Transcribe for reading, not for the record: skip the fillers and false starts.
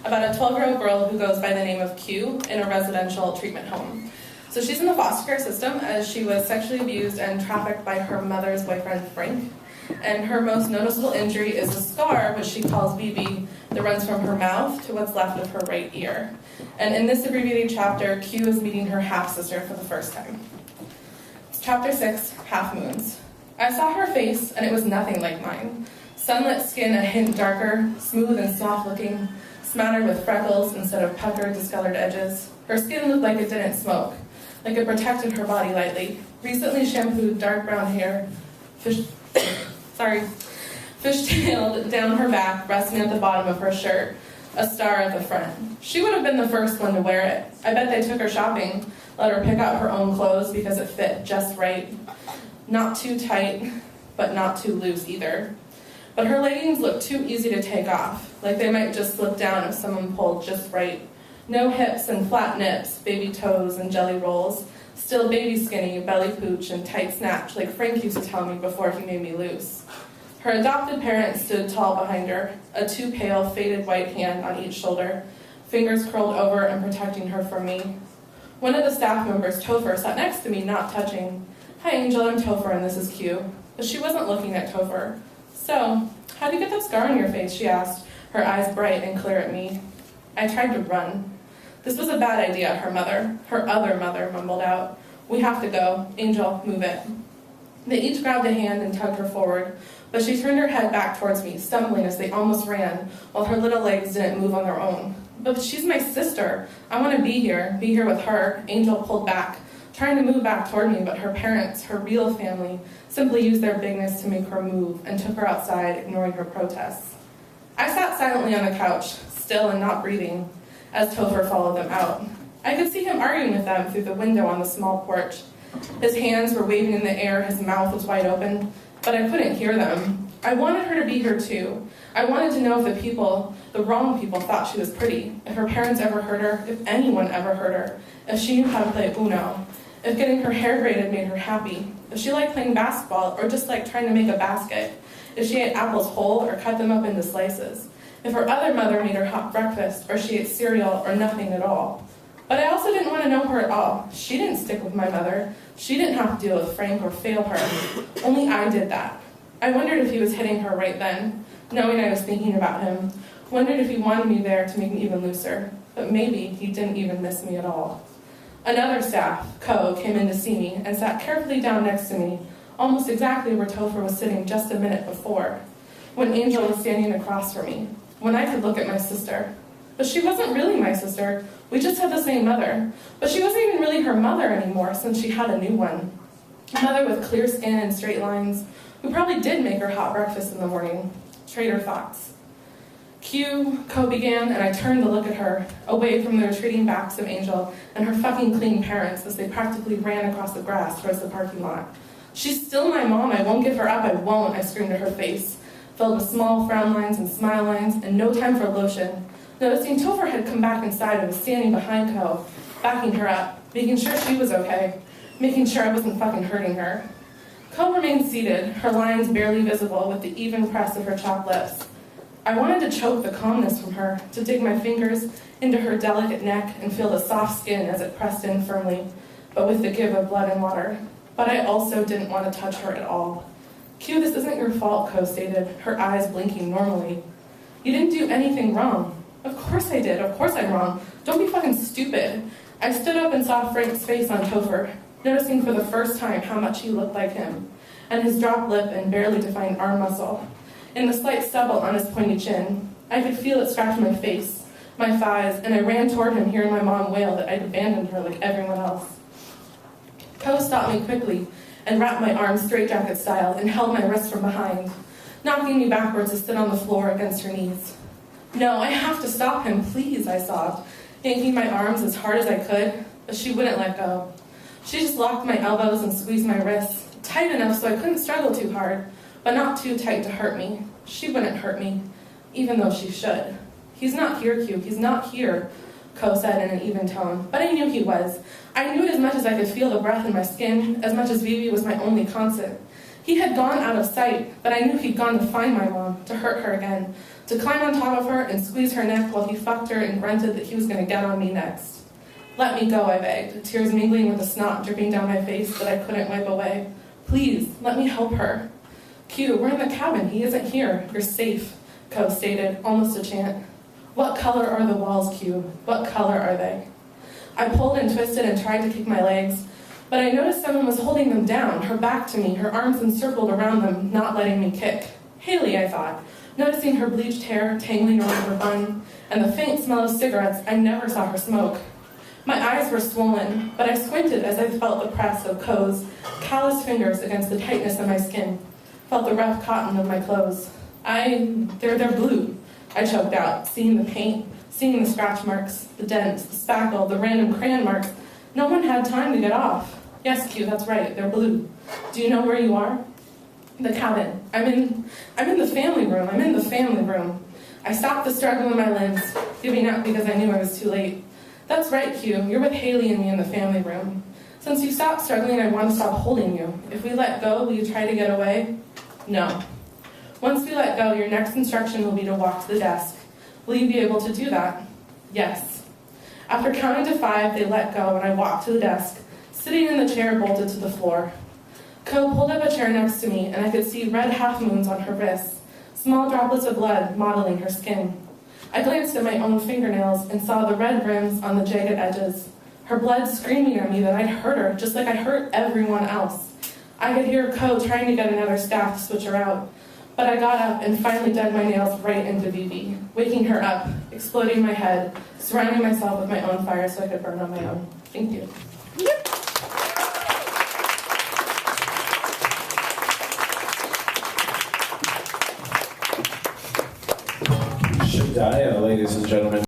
about a 12-year-old girl who goes by the name of Q in a residential treatment home. So she's in the foster care system as she was sexually abused and trafficked by her mother's boyfriend, Frank. And her most noticeable injury is a scar, which she calls BB, that runs from her mouth to what's left of her right ear. And in this abbreviated chapter, Q is meeting her half-sister for the first time. Chapter 6, Half Moons. I saw her face, and it was nothing like mine. Sunlit skin a hint darker, smooth and soft-looking, smattered with freckles instead of puckered, discolored edges. Her skin looked like it didn't smoke, like it protected her body lightly. Recently shampooed dark brown hair, fishtailed down her back, resting at the bottom of her shirt, a star at the front. She would have been the first one to wear it. I bet they took her shopping, let her pick out her own clothes because it fit just right. Not too tight, but not too loose either. But her leggings looked too easy to take off, like they might just slip down if someone pulled just right. No hips and flat nips, baby toes and jelly rolls, still baby skinny, belly pooch and tight snatch like Frank used to tell me before he made me loose. Her adopted parents stood tall behind her, a too pale, faded white hand on each shoulder, fingers curled over and protecting her from me. One of the staff members, Topher, sat next to me, not touching. "Hi, Angel, I'm Topher, and this is Q." But she wasn't looking at Topher. "So, how do you get that scar on your face?" she asked, her eyes bright and clear at me. I tried to run. This was a bad idea, her other mother, mumbled out. "We have to go. Angel, move it." They each grabbed a hand and tugged her forward, but she turned her head back towards me, stumbling as they almost ran, while her little legs didn't move on their own. "But she's my sister. I want to be here with her." Angel pulled back, trying to move back toward me, but her parents, her real family, simply used their bigness to make her move and took her outside, ignoring her protests. I sat silently on the couch, still and not breathing, as Topher followed them out. I could see him arguing with them through the window on the small porch. His hands were waving in the air, his mouth was wide open, but I couldn't hear them. I wanted her to be here too. I wanted to know if the wrong people thought she was pretty, if her parents ever heard her, if anyone ever heard her, if she knew how to play Uno, if getting her hair braided made her happy, if she liked playing basketball or just liked trying to make a basket, if she ate apples whole or cut them up into slices, if her other mother made her hot breakfast or she ate cereal or nothing at all. But I also didn't want to know her at all. She didn't stick with my mother. She didn't have to deal with Frank or fail her. Only I did that. I wondered if he was hitting her right then, knowing I was thinking about him. Wondered if he wanted me there to make me even looser. But maybe he didn't even miss me at all. Another staff, Co, came in to see me and sat carefully down next to me, almost exactly where Topher was sitting just a minute before, when Angel was standing across from me, when I could look at my sister. But she wasn't really my sister. We just had the same mother. But she wasn't even really her mother anymore since she had a new one. A mother with clear skin and straight lines, who probably did make her hot breakfast in the morning. Traitor thoughts. Co began, and I turned to look at her, away from the retreating backs of Angel and her fucking clean parents as they practically ran across the grass towards the parking lot. "She's still my mom. I won't give her up. I won't," I screamed at her face, filled with small frown lines and smile lines, and no time for lotion. Noticing Topher had come back inside and was standing behind Co, backing her up, making sure she was okay, making sure I wasn't fucking hurting her. Co remained seated, her lines barely visible with the even press of her chapped lips. I wanted to choke the calmness from her, to dig my fingers into her delicate neck and feel the soft skin as it pressed in firmly, but with the give of blood and water. But I also didn't want to touch her at all. "Q, this isn't your fault," Co stated, her eyes blinking normally. "You didn't do anything wrong." "Of course I did. Of course I'm wrong. Don't be fucking stupid." I stood up and saw Frank's face on Topher, noticing for the first time how much he looked like him, and his dropped lip and barely defined arm muscle, and the slight stubble on his pointy chin. I could feel it scratch my face, my thighs, and I ran toward him, hearing my mom wail that I'd abandoned her like everyone else. Co stopped me quickly and wrapped my arms straitjacket style and held my wrist from behind, knocking me backwards to sit on the floor against her knees. "No, I have to stop him, please," I sobbed, yanking my arms as hard as I could, but she wouldn't let go. She just locked my elbows and squeezed my wrists, tight enough so I couldn't struggle too hard, but not too tight to hurt me. She wouldn't hurt me, even though she should. "He's not here, Q, he's not here," Co said in an even tone, but I knew he was. I knew it as much as I could feel the breath in my skin, as much as Vivi was my only constant. He had gone out of sight, but I knew he'd gone to find my mom, to hurt her again, to climb on top of her and squeeze her neck while he fucked her and grunted that he was going to get on me next. Let me go, I begged, tears mingling with the snot dripping down my face that I couldn't wipe away. Please, let me help her. Q, we're in the cabin. He isn't here. You're safe, Co stated, almost a chant. What color are the walls, Q? What color are they? I pulled and twisted and tried to kick my legs, but I noticed someone was holding them down, her back to me, her arms encircled around them, not letting me kick. Haley, I thought, noticing her bleached hair tangling around her bun, and the faint smell of cigarettes. I never saw her smoke. My eyes were swollen, but I squinted as I felt the press of Co's calloused fingers against the tightness of my skin, felt the rough cotton of my clothes. They're blue, I choked out, seeing the paint, seeing the scratch marks, the dents, the spackle, the random crayon marks. No one had time to get off. Yes, Q, that's right, they're blue. Do you know where you are? The cabin. I'm in the family room. I'm in the family room. I stopped the struggle in my limbs, giving up because I knew I was too late. That's right, Q. You're with Haley and me in the family room. Since you stopped struggling, I want to stop holding you. If we let go, will you try to get away? No. Once we let go, your next instruction will be to walk to the desk. Will you be able to do that? Yes. After counting to 5, they let go, and I walked to the desk, sitting in the chair bolted to the floor. Co pulled up a chair next to me, and I could see red half-moons on her wrists, small droplets of blood modeling her skin. I glanced at my own fingernails and saw the red rims on the jagged edges. Her blood screaming at me that I'd hurt her, just like I hurt everyone else. I could hear Co trying to get another staff to switch her out. But I got up and finally dug my nails right into Vivi, waking her up, exploding my head, surrounding myself with my own fire so I could burn on my own. Thank you. Shadia, ladies and gentlemen.